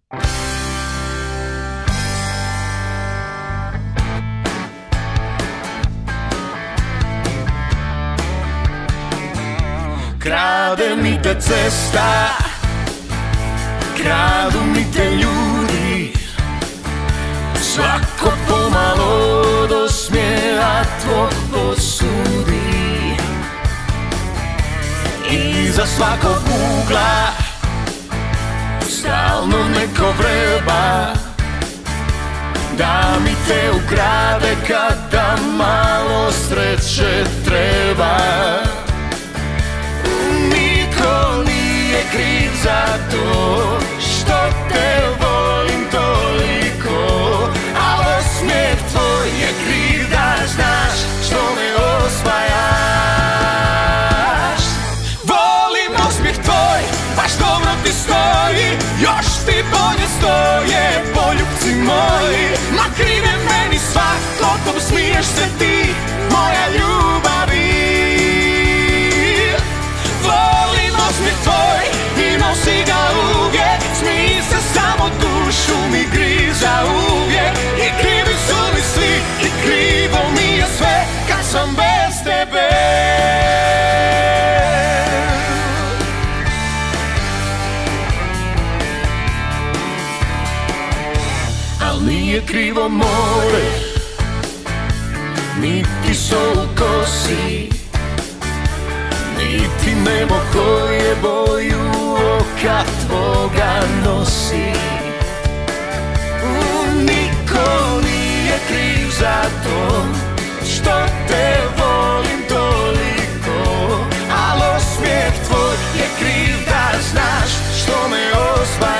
Krade mi te cesta, kradu mi te ljudi, svako pomalo do smjeha tvog posudi. Iza svakog ugla stalno neko vreba da mi te ukrade kada malo sreće treba. Niko nije kriv za to što te volim toliko, a osmijeh tvoj je kriv da znaš što me osvajaš. Volim osmijeh tvoj, baš dobro ti stoji, još ti bolje stoje poljupci moji. Ma kriv je meni svako kom smiješ se ti, moja ljubavi. Volim osmijeh tvoj i nosi ga uvijek, smij se samo dušu mi griza uvijek. I krivi su mi svi i krivo mi je sve kad sam bez tebe. Al nije krivo more, niti sol u kosi, niti nebo koje boju oka tvoga nosi. Niko nije kriv za to što te volim toliko, al osmijeh tvoj je kriv da znaš što me osvajaš.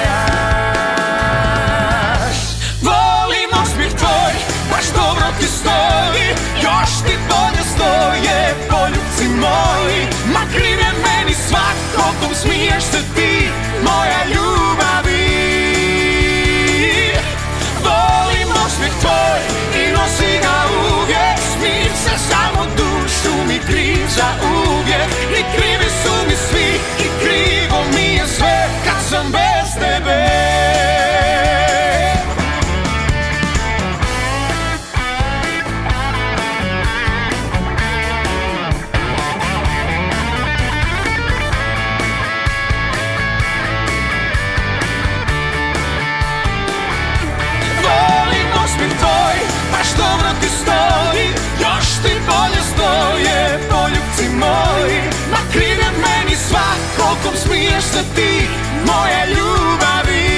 Volim osmijeh tvoj, baš dobro ti stoji, još ti bolje stoje poljupci moji. Ma kriv je meni svako kom smiješ se ti, moja ljubavi. Volim osmijeh tvoj i nosi ga uvijek, smij se samo dušu mi griza uvijek. I krivi su mi svi i krivo mi je sve kad sam bez tebe. Dobro ti stoji, još ti bolje stoje poljupci moji. Ma kriv je meni svako kom smiješ se ti, moja ljubavi.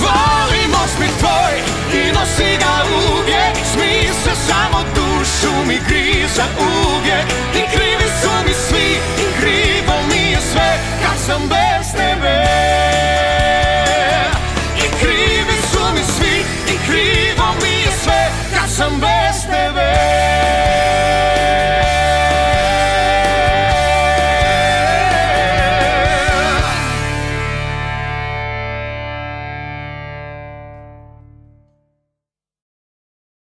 Volim osmijeh tvoj i nosi ga uvijek, smij se samo dušu mi griza uvijek.